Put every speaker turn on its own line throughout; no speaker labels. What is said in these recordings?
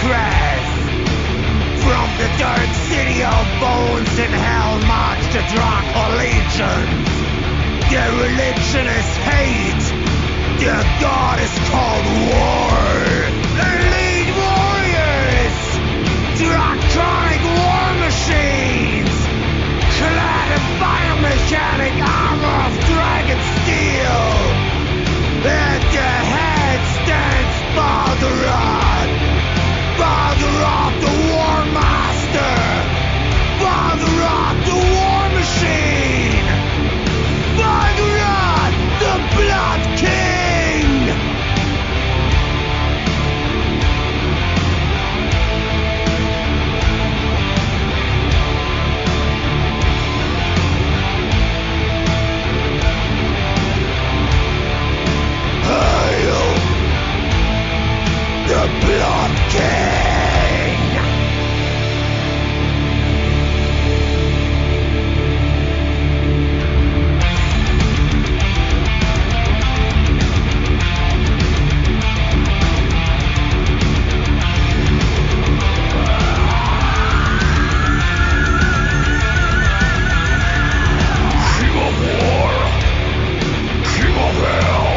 crest. From the dark city of bones in hell march the Drakornaut legions. Their religion is hate. Their god is called war. Elite warriors, draconic war machines, clad in biomechanic armor of dragon steel. At their head stands BALGEROTH. BALGEROTH the War Master. BALGEROTH the War Machine. BALGEROTH the Blood King. Hail the Blood King. King of war, King of hell,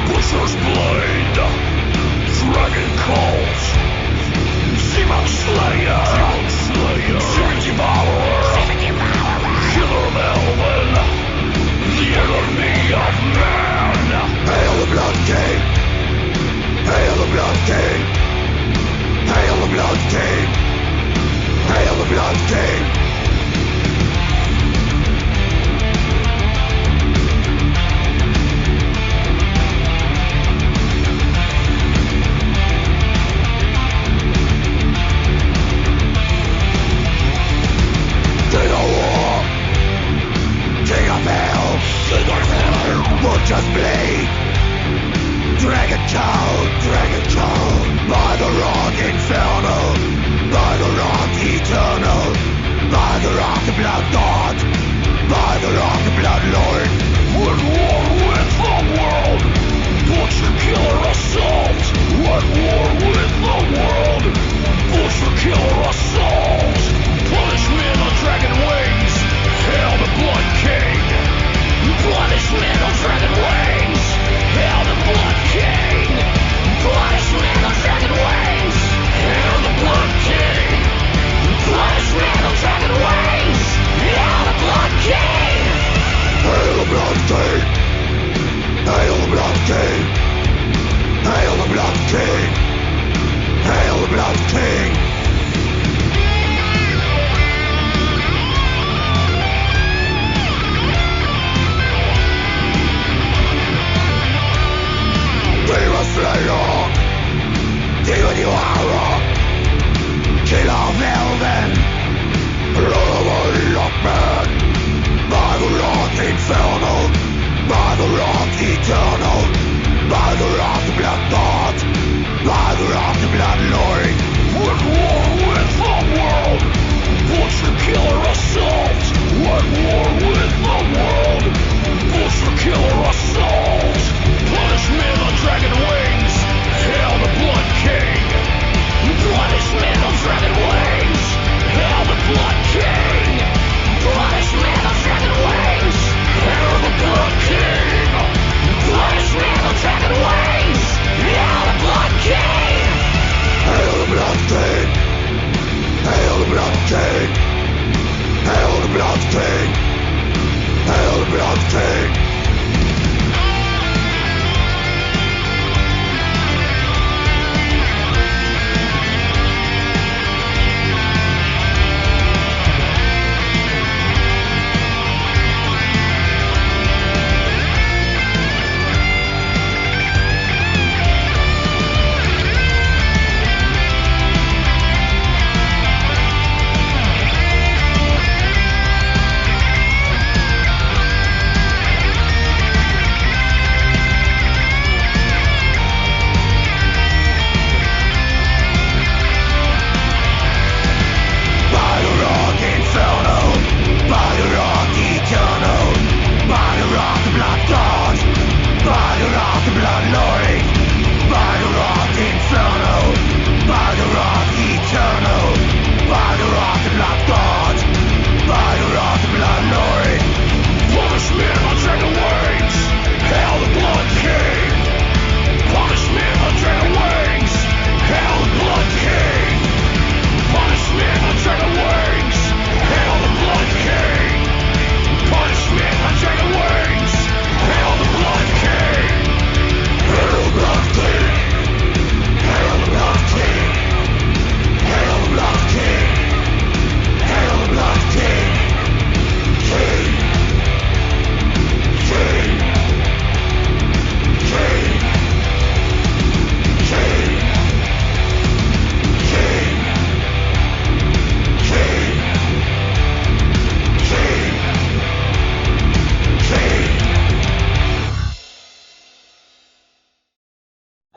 Butcher's blade, Dragon Call.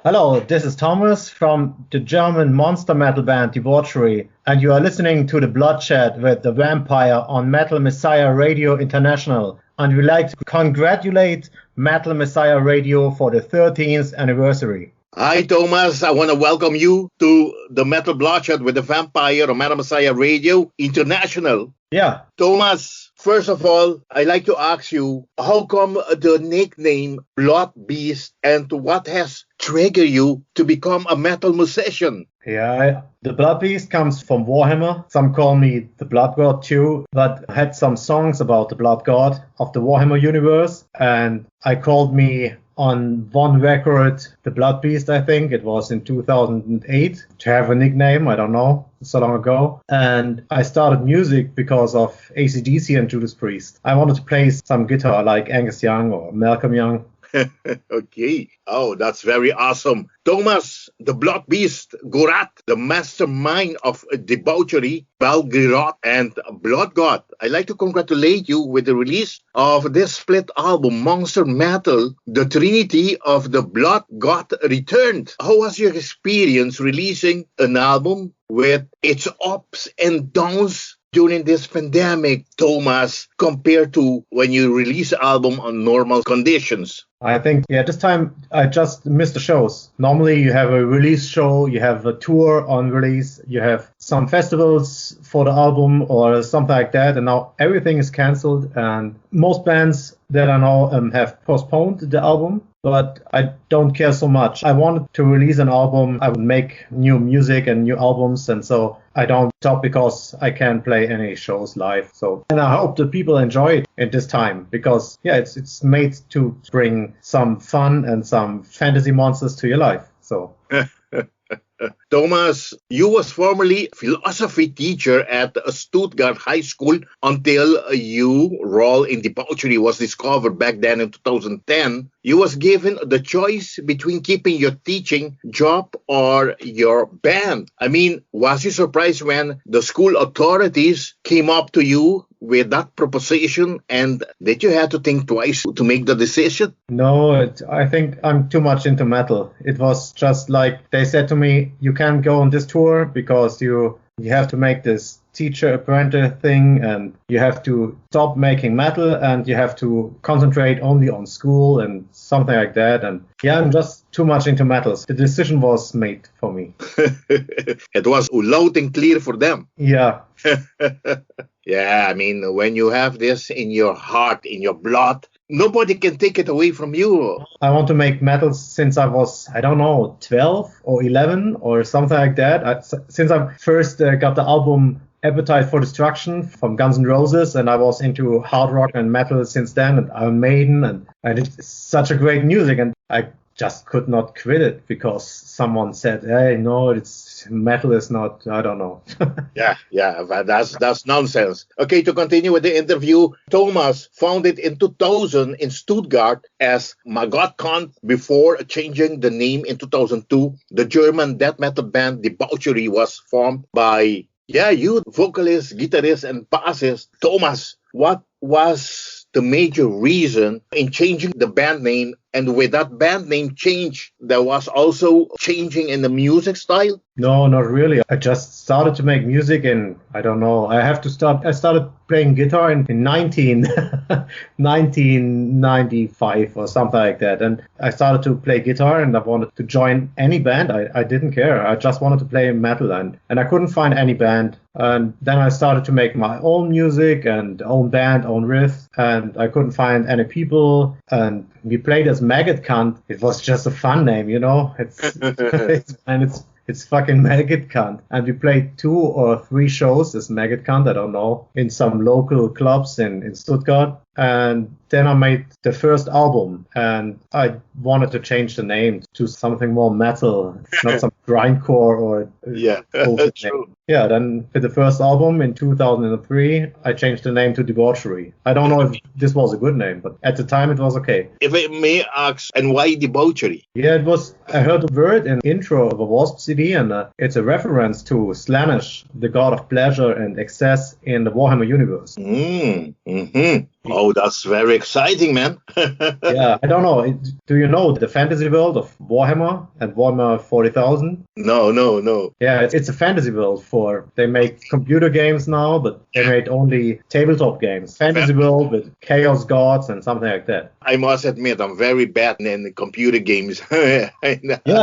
Hello, this is Thomas from the German monster metal band Debauchery, and you are listening to the Bloodshed with the Vampire on Metal Messiah Radio International. And we'd like to congratulate Metal Messiah Radio for the 13th anniversary.
Hi, Thomas. I want to welcome you to the Metal Bloodshed with the Vampire on Metal Messiah Radio International.
Yeah.
Thomas, first of all, I'd like to ask you, how come the nickname Bloodbeast and what has triggered you to become a metal musician?
Yeah, the Bloodbeast comes from Warhammer. Some call me the Bloodgod too, but I had some songs about the Bloodgod of the Warhammer universe, and I called me on one record the Bloodbeast, I think. It was in 2008 to have a nickname, I don't know, so long ago. And I started music because of AC/DC and Judas Priest. I wanted to play some guitar like Angus Young or Malcolm Young.
Okay. Oh, that's very awesome. Thomas, the Bloodbeast, Gurrath, the mastermind of Debauchery, BALGEROTH, and Bloodgod. I'd like to congratulate you with the release of this split album, Monster Metal, the Trinity of the Bloodgod Returned. How was your experience releasing an album with its ups and downs during this pandemic, Thomas, compared to when you release an album on normal conditions?
I think, this time I just missed the shows. Normally you have a release show, you have a tour on release, you have some festivals for the album or something like that, and now everything is cancelled, and most bands that I know have postponed the album, but I don't care so much. I wanted to release an album, I would make new music and new albums, and so I don't stop because I can't play any shows live. So, and I hope that people enjoy it at this time, because it's made to bring some fun and some fantasy monsters to your life. So
Thomas, you was formerly philosophy teacher at Stuttgart High School until you role in Debauchery was discovered back then in 2010. You was given the choice between keeping your teaching job or your band. I mean, was you surprised when the school authorities came up to you with that proposition, and did you have to think twice to make the decision?
No, I think I'm too much into metal. It was just like they said to me, you can't go on this tour because you have to make this teacher apprentice thing, and you have to stop making metal, and you have to concentrate only on school and something like that. And I'm just too much into metals. The decision was made for me.
It was loud and clear for them.
Yeah.
Yeah, I mean, when you have this in your heart, in your blood, nobody can take it away from you.
I want to make metal since I was, 12 or 11 or something like that. Since I first got the album Appetite for Destruction from Guns N' Roses, and I was into hard rock and metal since then, and Iron Maiden, and I did such a great music, and I just could not quit it because someone said, hey, no, it's metal is not, I don't know.
Yeah, that's nonsense. Okay, to continue with the interview, Thomas founded in 2000 in Stuttgart as MAGGOTCUNT before changing the name in 2002. The German death metal band Debauchery was formed by you, vocalist, guitarist, and bassist. Thomas, what was the major reason in changing the band name? And with that band name change, there was also changing in the music style?
No, not really. I just started to make music in, I started playing guitar in 1995 or something like that. And I started to play guitar, and I wanted to join any band. I didn't care. I just wanted to play metal, and I couldn't find any band. And then I started to make my own music and own band, own riff, and I couldn't find any people. And we played as MAGGOTCUNT. It was just a fun name, It's fucking MAGGOTCUNT. And we played 2 or 3 shows as MAGGOTCUNT, I don't know, in some local clubs in Stuttgart. And then I made the first album, and I wanted to change the name to something more metal, not some grindcore or
true.
Yeah, then with the first album in 2003, I changed the name to Debauchery. I don't know if this was a good name, but at the time it was okay.
If I may ask, and why Debauchery?
Yeah, I heard the word in the intro of a Wasp CD, and it's a reference to Slaanesh, the god of pleasure and excess in the Warhammer universe.
Oh, that's very exciting, man.
Yeah, I don't know. Do you know the fantasy world of Warhammer and Warhammer 40,000?
No.
Yeah, it's a fantasy world they make computer games now, but they made only tabletop games. Fantasy world with chaos gods and something like that.
I must admit, I'm very bad in computer games.
Yeah,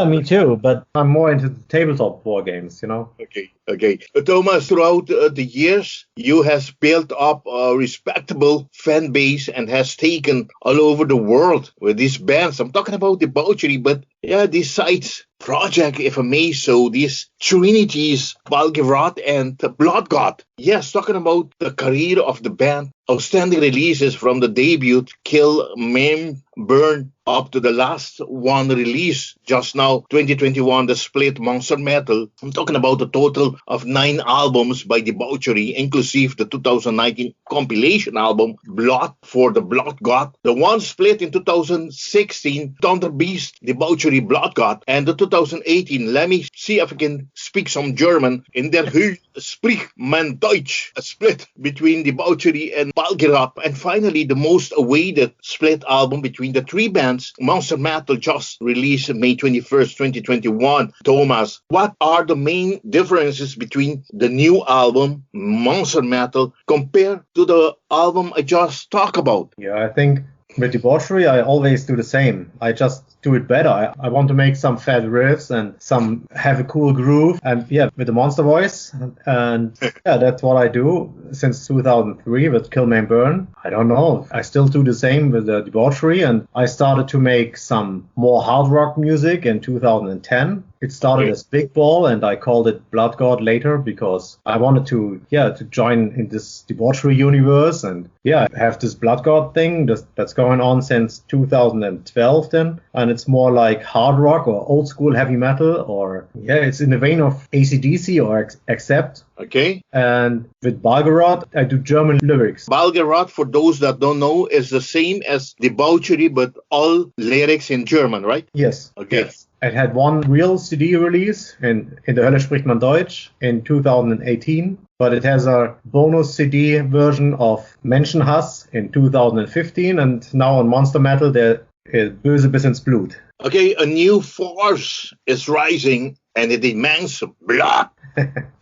me too, but I'm more into the tabletop war games, you know?
Okay. Thomas, throughout the years, you has built up a respectable fan base and has taken all over the world with these bands. I'm talking about Debauchery, but yeah, these sites project, if I may so, these trinities, BALGEROTH and Bloodgod. Yes, talking about the career of the band, outstanding releases from the debut, Kill, Maim, Burn, up to the last one release just now, 2021, the split Monster Metal. I'm talking about a total of 9 albums by Debauchery, inclusive the 2019 compilation album, Blood for the Bloodgod. The one split in 2016, Thunderbeast, Debauchery, Bloodgod, and the 2018, let me see if I can speak some German, in der Höhe spricht man Deutsch, a split between Debauchery and BALGEROTH. And finally, the most awaited split album between the 3 bands, Monster Metal, just released May 21st, 2021. Thomas, what are the main differences between the new album, Monster Metal, compared to the album I just talked about?
Yeah, I think with Debauchery, I always do the same. I just do it better. I want to make some fat riffs and have a cool groove. And yeah, with the monster voice. And yeah, that's what I do since 2003 with Kill, Maim, Burn. I don't know. I still do the same with the Debauchery. And I started to make some more hard rock music in 2010. It started as Big Ball, and I called it Bloodgod later because I wanted to join in this Debauchery universe and have this Bloodgod thing that's going on since 2012 then. And it's more like hard rock or old school heavy metal, or it's in the vein of AC/DC or Accept.
Okay.
And with BALGEROTH, I do German lyrics.
BALGEROTH, for those that don't know, is the same as Debauchery, but all lyrics in German, right?
Yes.
Okay.
Yes. It had one real CD release in der Hölle spricht man Deutsch in 2018, but it has a bonus CD version of Menschenhass in 2015, and now on Monster Metal there is Böse bis ins Blut.
Okay, a new force is rising and it demands blood.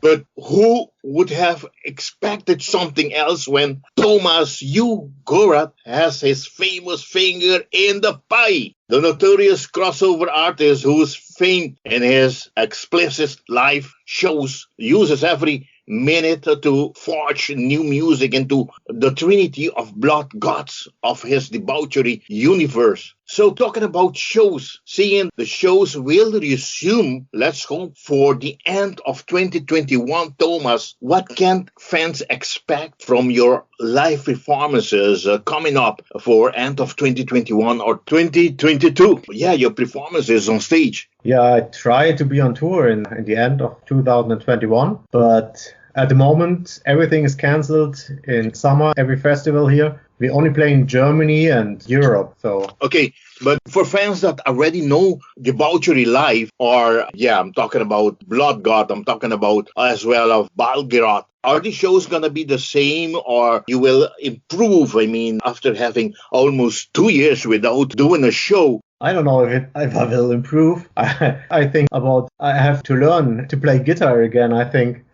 But who would have expected something else when Thomas Gurrath has his famous finger in the pie? The notorious crossover artist whose fame in his explicit live shows uses every minute to forge new music into the trinity of blood gods of his Debauchery universe. So talking about shows, seeing the shows will resume, let's hope, for the end of 2021. Thomas, what can fans expect from your live performances coming up for end of 2021 or 2022? Yeah, your performances on stage.
Yeah, I try to be on tour in the end of 2021, but at the moment, everything is cancelled in summer, every festival here. We only play in Germany and Europe, so...
Okay, but for fans that already know Debauchery live, or, I'm talking about Bloodgod, I'm talking about as well of BALGEROTH, are the shows going to be the same, or you will improve, after having almost 2 years without doing a show?
I don't know if I will improve. I think I have to learn to play guitar again, I think.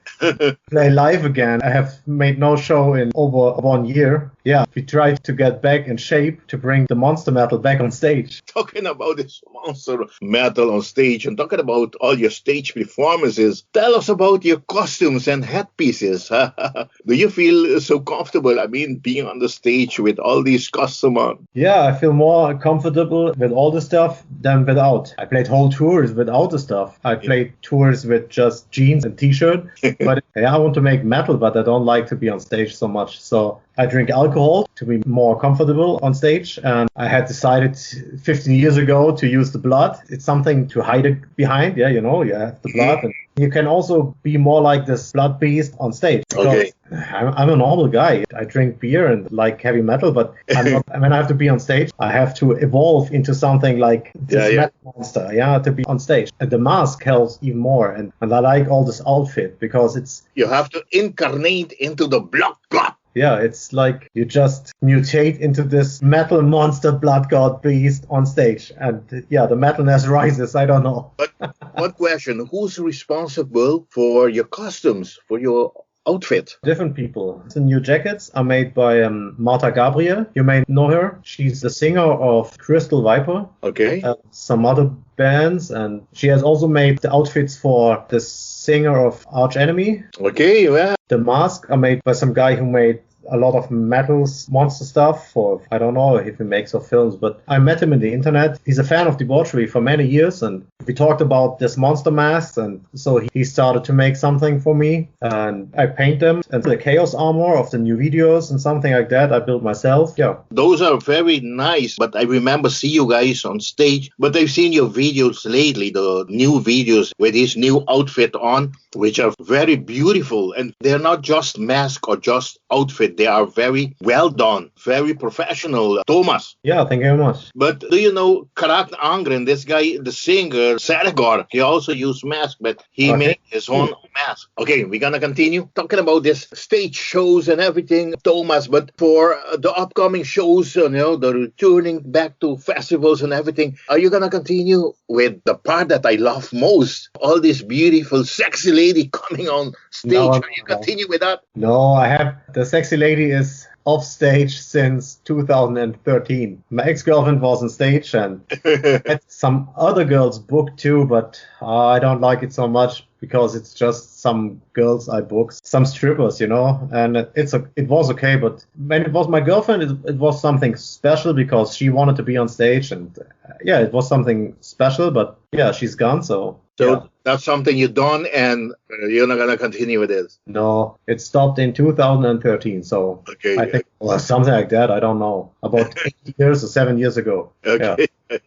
Play live again. I have made no show in over 1 year. Yeah, we tried to get back in shape to bring the Monster Metal back on stage.
Talking about this Monster Metal on stage and talking about all your stage performances, tell us about your costumes and headpieces. Do you feel so comfortable, being on the stage with all these costumes on?
Yeah, I feel more comfortable with all the stuff than without. I played whole tours without the stuff. I played tours with just jeans and t-shirt. But I want to make metal, but I don't like to be on stage so much. So I drink alcohol to be more comfortable on stage. And I had decided 15 years ago to use the blood. It's something to hide it behind. Yeah, you have the blood. And you can also be more like this Bloodbeast on stage.
Okay.
I'm a normal guy. I drink beer and like heavy metal, but when I have to be on stage, I have to evolve into something like this metal monster, to be on stage. And the mask helps even more. And I like all this outfit because it's...
You have to incarnate into the Bloodgod.
Yeah, it's like you just mutate into this metal monster Bloodgod beast on stage. And yeah, the metalness rises. I don't know.
But one question, who's responsible for your costumes, for your outfit?
Different people. The new jackets are made by Marta Gabriel. You may know her. She's the singer of Crystal Viper.
Okay.
Some other bands, and she has also made the outfits for the singer of Arch Enemy.
Okay, yeah.
The masks are made by some guy who made a lot of metals monster stuff for, I don't know if he makes or films, but I met him in the internet. He's a fan of Debauchery for many years, and we talked about this monster masks, and so he started to make something for me, and I paint them, and the chaos armor of the new videos and something like that I built myself. Yeah.
Those are very nice, but I remember see you guys on stage, but I've seen your videos lately, the new videos with his new outfit on, which are very beautiful, and they're not just mask or just outfit. They are very well done, very professional, Thomas.
Yeah, thank you very much.
But do you know Karak Angren, this guy, the singer, Saragor, he also used mask, but he made his own mask. Okay, we're gonna continue talking about this stage shows and everything, Thomas, but for the upcoming shows, you know, the returning back to festivals and everything, are you gonna continue with the part that I love most? All this beautiful, sexy lady coming on stage. Are you continue with that?
No, I have the sexy lady is off stage since 2013. My ex-girlfriend was on stage and had some other girls booked too, but I don't like it so much because it's just some girls I booked, some strippers, you know, and it was okay, but when it was my girlfriend, it was something special because she wanted to be on stage, and yeah, it was something special, but yeah, she's gone, so yeah.
That's something you've done, and you're not going to continue with this?
No, it stopped in 2013, so
okay,
I think or something like that, I don't know, about 8 years or 7 years ago.
Okay. Yeah.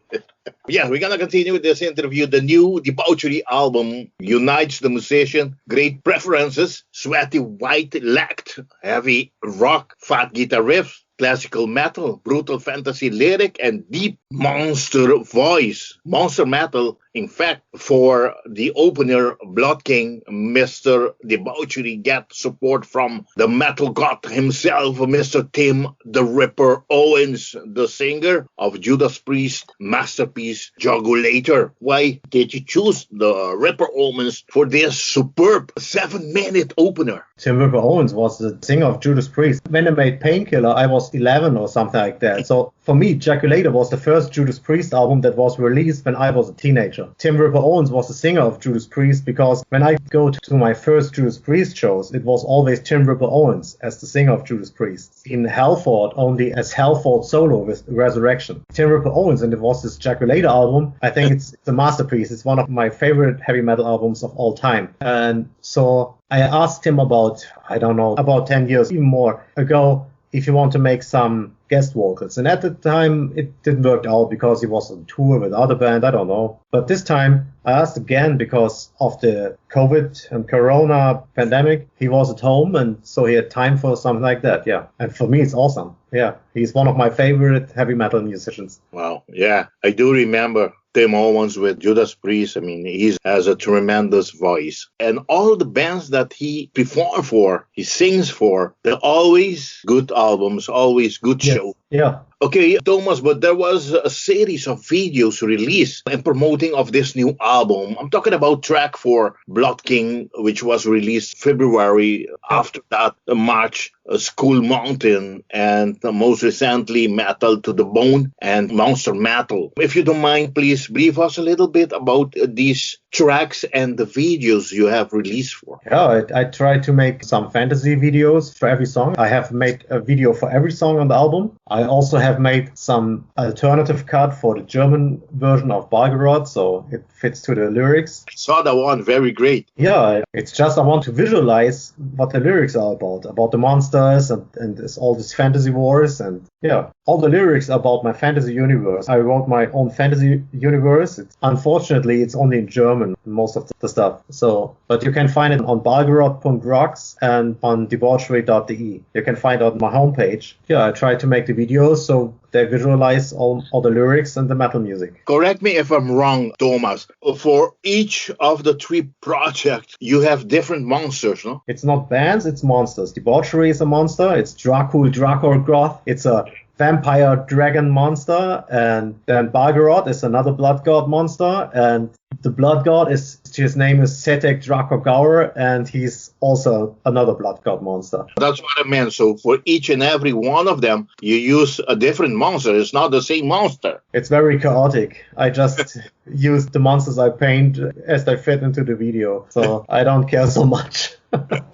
Yeah, we're going to continue with this interview. The new Debauchery album unites the musician, great preferences, sweaty white lacked, heavy rock, fat guitar riffs, classical metal, brutal fantasy lyric, and deep monster voice. Monster metal, in fact, for the opener, Blood King, Mr. Debauchery, get support from the metal god himself, Mr. Tim the Ripper Owens, the singer of Judas Priest masterpiece Jugulator. Why did you choose the Ripper Owens for this superb 7-minute opener?
Tim Ripper Owens was the singer of Judas Priest. When I made Painkiller, I was 11 or something like that. So for me, Jugulator was the first Judas Priest album that was released when I was a teenager. Tim Ripper Owens was the singer of Judas Priest because when I go to my first Judas Priest shows, it was always Tim Ripper Owens as the singer of Judas Priest. In Halford, only as Halford solo with Resurrection. Tim Ripper Owens, and it was this Jugulator album. I think it's a masterpiece. It's one of my favorite heavy metal albums of all time. And so I asked him about 10 years, even more ago, if you want to make some guest vocals. And at the time, it didn't work out because he was on tour with other band, I don't know. But this time, I asked again because of the COVID and Corona pandemic. He was at home, and so he had time for something like that, yeah. And for me, it's awesome, yeah. He's one of my favorite heavy metal musicians.
Wow, yeah. I do remember Tim Owens with Judas Priest. I mean, he has a tremendous voice. And all the bands that he performs for, he sings for, they're always good albums, always good shows.
Yeah.
Okay, Thomas, but there was a series of videos released and promoting of this new album. I'm talking about track for Blood King, which was released February. After that, March, School Mountain, and most recently, Metal to the Bone and Monster Metal. If you don't mind, please brief us a little bit about these tracks and the videos you have released for.
Yeah, I tried to make some fantasy videos for every song. I have made a video for every song on the album. I also have made some alternative cut for the German version of BALGEROTH, so it fits to the lyrics.
I saw that one, very great.
Yeah, it's just I want to visualize what the lyrics are about the monsters and all these fantasy wars, and yeah, all the lyrics about my fantasy universe. I wrote my own fantasy universe. Unfortunately, it's only in German, most of the stuff. So, but you can find it on balgeroth.rocks and on debauchery.de. You can find it on my homepage. Yeah, I try to make the videos so they visualize all the lyrics and the metal music.
Correct me if I'm wrong, Thomas. For each of the 3 projects, you have different monsters, no?
It's not bands, it's monsters. Debauchery is a a monster. It's Drakornaut. It's a vampire dragon monster, and then BALGEROTH is another Bloodgod monster, and the Bloodgod his name is Setek Drakogaur, and he's also another Bloodgod monster.
That's what I meant. So for each and every one of them, you use a different monster. It's not the same monster.
It's very chaotic. I just use the monsters I paint as they fit into the video, so I don't care so much.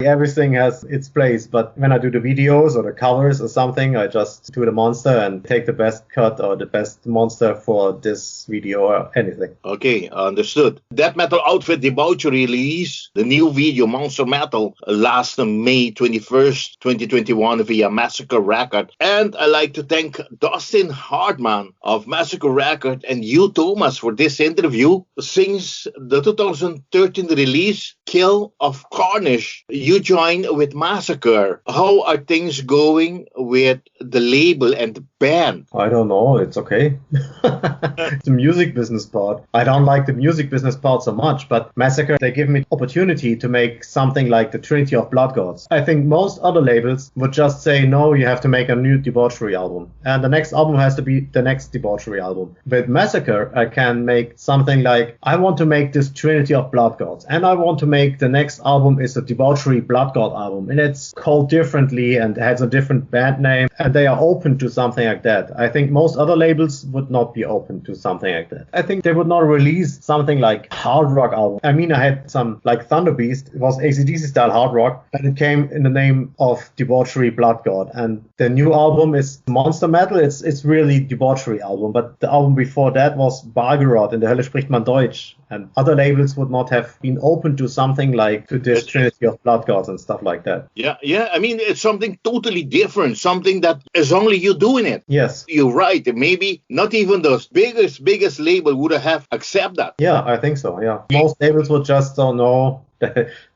Everything has its place, but when I do the videos or the covers or something, I just do the monster and take the best cut or the best monster for this video or anything.
Okay, understood. Death metal outfit Debauchery release the new video Monster Metal last May 21st, 2021 via Massacre Record. And I like to thank Dustin Hartman of Massacre Record and you, Thomas, for this interview. Since the 2013 release, Kill of Carnage, you joined with Massacre. How are things going with the label and the band?
I don't know. It's okay. It's the music business part. I don't like the music business part so much, but Massacre, they give me opportunity to make something like the Trinity of Blood Gods. I think most other labels would just say, no, you have to make a new Debauchery album. And the next album has to be the next Debauchery album. With Massacre, I can make something like, I want to make this Trinity of Blood Gods. And I want to make the next album is a Debauchery Bloodgod album. And it's called differently and has a different band name. And they are open to something like that. I think most other labels would not be open to something like that. I think they would not release something like hard rock album. I mean, I had some like Thunderbeast. It was AC/DC style hard rock, and it came in the name of Debauchery Bloodgod. And the new album is Monster Metal. It's really Debauchery album. But the album before that was BALGEROTH. In der Hölle spricht man Deutsch. And other labels would not have been open to something like to this Trinity of Blood Gods and stuff like that.
Yeah. I mean, it's something totally different. Something that is only you doing it.
Yes.
You're right. Maybe not even the biggest label would have accepted that.
Yeah, I think so. Yeah. Most labels would just don't know.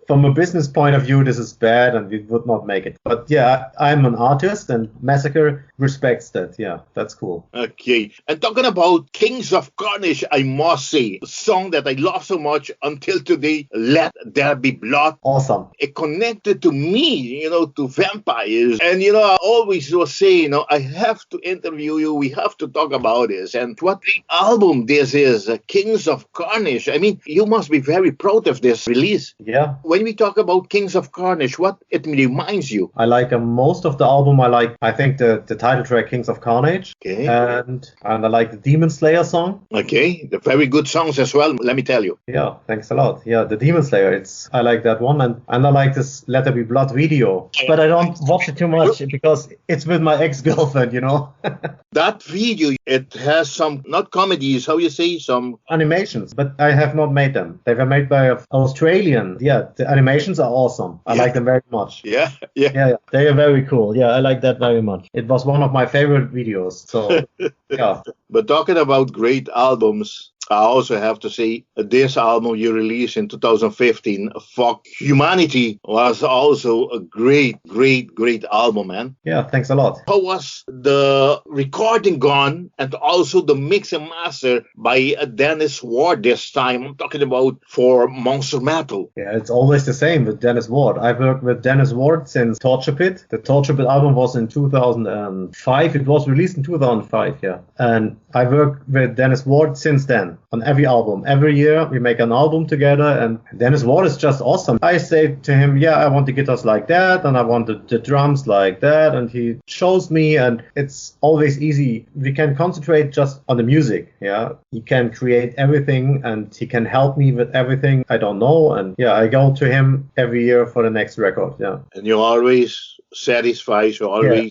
From a business point of view, this is bad and we would not make it. But yeah, I'm an artist and Massacre respects that. Yeah, that's cool.
Okay. And talking about Kings of Carnage, I must say, a song that I love so much until today, Let There Be Blood.
Awesome.
It connected to me, to vampires. And, I always was saying, I have to interview you. We have to talk about this. And what the album this is, Kings of Carnage. I mean, you must be very proud of this release.
Yeah.
When we talk about Kings of Carnage, what it reminds you?
I like most of the album. I think the title track Kings of Carnage.
Okay.
And I like the Demon Slayer song.
Okay, the very good songs as well, let me tell you.
Yeah, thanks a lot. Yeah, the Demon Slayer, I like that one. And I like this Let There Be Blood video. But I don't watch it too much because it's with my ex-girlfriend,
That video, it has some, not comedies, how you say, some
animations, but I have not made them. They were made by an Australian. Yeah, the animations are awesome. I like them very much.
Yeah.
They are very cool. Yeah, I like that very much. It was one of my favorite videos. So, yeah.
But talking about great albums, I also have to say this album you released in 2015, Fuck Humanity, was also a great album, man.
Yeah, thanks a lot.
How was the recording gone and also the mix and master by Dennis Ward this time? I'm talking about for Monster Metal.
Yeah, it's always the same with Dennis Ward. I've worked with Dennis Ward since Torture Pit. The Torture Pit album was in 2005. It was released in 2005, yeah. And I worked with Dennis Ward since then. On every album. Every year we make an album together and Dennis Ward is just awesome. I say to him, yeah, I want the guitars like that and I want the drums like that, and he shows me, and it's always easy. We can concentrate just on the music. Yeah, he can create everything and he can help me with everything I don't know, and yeah, I go to him every year for the next record. Yeah.
And you always satisfied, you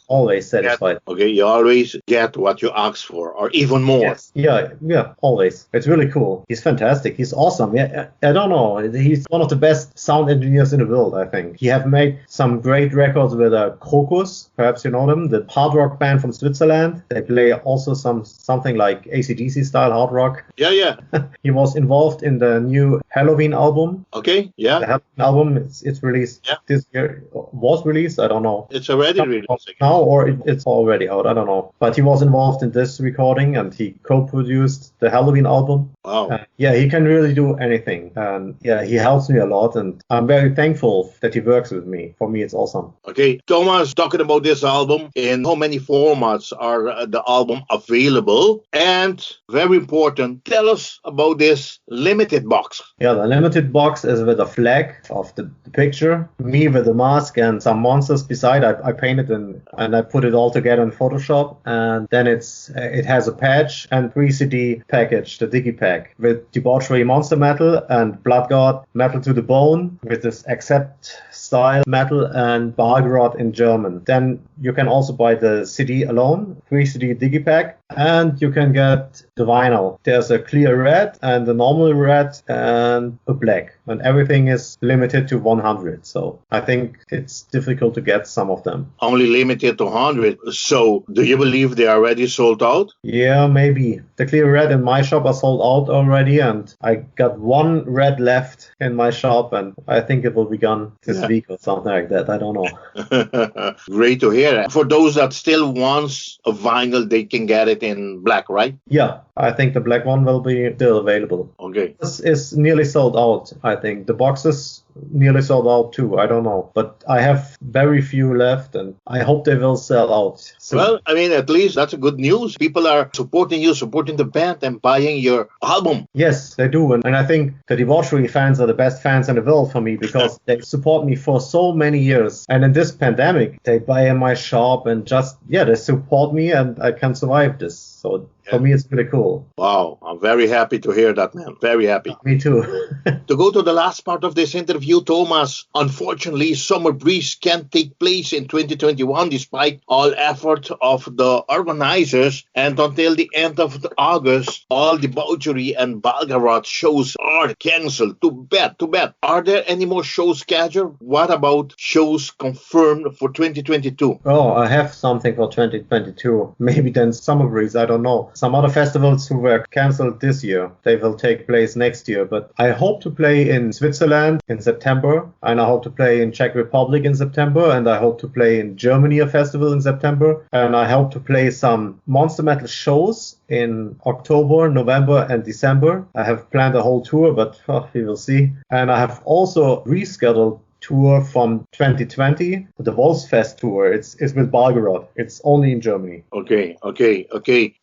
always satisfied.
You always get what you ask for, or even more.
Yes. Yeah, always. It's really cool. He's fantastic. He's awesome. Yeah, I don't know. He's one of the best sound engineers in the world, I think. He have made some great records with Krokus. Perhaps you know them, the hard rock band from Switzerland. They play also something like AC/DC style hard rock.
Yeah.
He was involved in the new Halloween album.
Okay, yeah.
The Halloween album, it's released this year. Was released, I don't know.
It's already released
now, or it's already out, I don't know. But he was involved in this recording and he co-produced the Halloween album.
Wow.
Yeah, he can really do anything. And yeah, he helps me a lot. And I'm very thankful that he works with me. For me, it's awesome.
Okay, Thomas, talking about this album, in how many formats are the album available? And very important, tell us about this limited box.
Yeah, the limited box is with a flag of the picture, me with the mask and some monsters beside. I painted and I put it all together in Photoshop, and then it has a patch and 3 CD package, the Digipack, with Debauchery Monster Metal and Bloodgod Metal to the Bone with this Accept style metal and BALGEROTH in German. Then you can also buy the CD alone, 3 CD Digipack, and you can get the vinyl. There's a clear red and a normal red and a black, and everything is limited to 100. So I think it's difficult to get some of them.
Only limited to 100. So do you believe they are already sold out?
Yeah, maybe. The clear red in my shop are sold out already, and I got 1 red left in my shop, and I think it will be gone this week or something like that. I don't know.
Great to hear. For those that still wants a vinyl, they can get it in black, right?
Yeah, I think the black one will be still available.
Okay.
This is nearly sold out, I think. The boxes nearly sold out too. I don't know. But I have very few left, and I hope they will sell out soon.
Well, I mean, at least that's a good news. People are supporting you, supporting the band, and buying your album.
Yes, they do. And I think the Debauchery fans are the best fans in the world for me, because they support me for so many years. And in this pandemic, they buy in my shop and just, they support me, and I can survive this. So for me, it's really cool.
Wow, I'm very happy to hear that, man. Very happy.
Me too.
To go to the last part of this interview, Thomas, unfortunately, Summer Breeze can't take place in 2021 despite all effort of the organizers. And until the end of August, all Debauchery and BALGEROTH shows are cancelled. Too bad. Are there any more shows scheduled? What about shows confirmed for 2022?
Oh, I have something for 2022. Maybe then Summer Breeze, I don't know. Some other festivals who were cancelled this year, they will take place next year. But I hope to play in Switzerland in September, and I hope to play in Czech Republic in September, and I hope to play in Germany a festival in September, and I hope to play some monster metal shows in October, November, and December. I have planned a whole tour, but we will see. And I have also rescheduled tour from 2020, the Wolfsfest tour. It's with BALGEROTH. It's only in Germany.
Okay.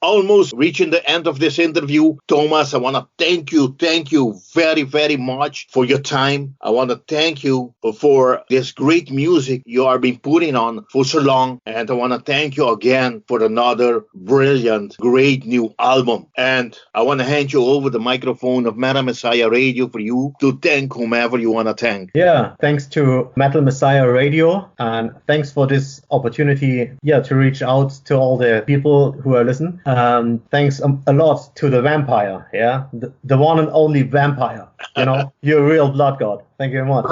Almost reaching the end of this interview. Thomas, I want to thank you very, very much for your time. I want to thank you for this great music you have been putting on for so long. And I want to thank you again for another brilliant, great new album. And I want to hand you over the microphone of Metal Messiah Radio for you to thank whomever you want to thank.
Yeah, thanks to Metal Messiah Radio, and thanks for this opportunity to reach out to all the people who are listening. Thanks a lot to the vampire, the one and only vampire, you're a real blood god. Thank you very much.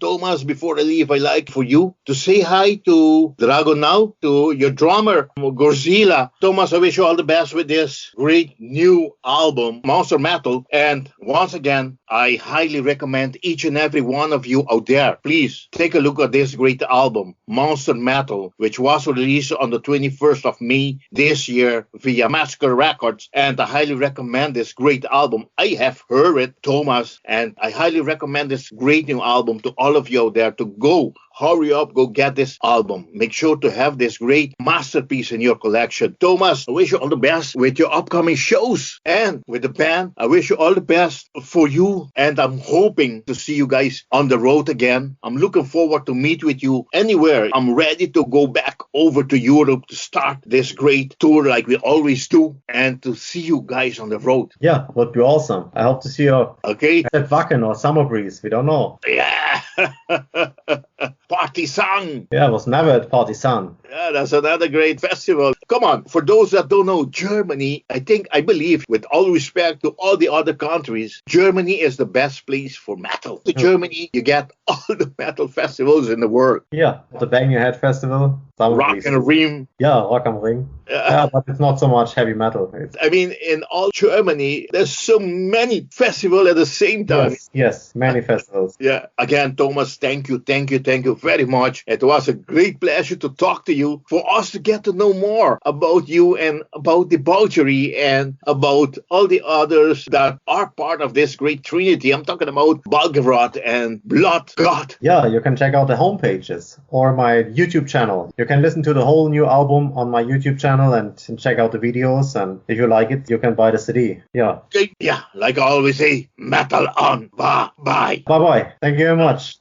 Thomas, before I leave, I'd like for you to say hi to Drakornaut, to your drummer, Gorezilla. Thomas, I wish you all the best with this great new album, Monster Metal. And once again, I highly recommend each and every one of you out there, please take a look at this great album, Monster Metal, which was released on the 21st of May this year via Massacre Records. And I highly recommend this great album. I have heard it, Thomas, and I highly recommend this great new album to all of you out there to go. Hurry up, go get this album. Make sure to have this great masterpiece in your collection. Thomas, I wish you all the best with your upcoming shows. And with the band, I wish you all the best for you. And I'm hoping to see you guys on the road again. I'm looking forward to meet with you anywhere. I'm ready to go back over to Europe to start this great tour like we always do. And to see you guys on the road.
Yeah, would be awesome. I hope to see you at Wacken or Summer Breeze. We don't know.
Yeah. Partisan.
Yeah, I was never at Partisan.
Yeah, that's another great festival. Come on, for those that don't know, Germany, I believe, with all respect to all the other countries, Germany is the best place for metal. To Germany, you get all the metal festivals in the world.
Yeah, the Bang Your Head Festival.
Rock and Ring.
Yeah, Rock am Ring. Yeah, but it's not so much heavy metal.
In all Germany, there's so many festivals at the same time.
Yes, many festivals.
Yeah, again, Thomas, thank you very much. It was a great pleasure to talk to you, for us to get to know more about you and about Debauchery and about all the others that are part of this great trinity. I'm talking about BALGEROTH and Bloodgod.
Yeah, you can check out the homepages or my YouTube channel. You can listen to the whole new album on my YouTube channel and check out the videos. And if you like it, you can buy the CD. Yeah.
Yeah, like I always say, metal on. Bye.
Bye-bye. Thank you very much.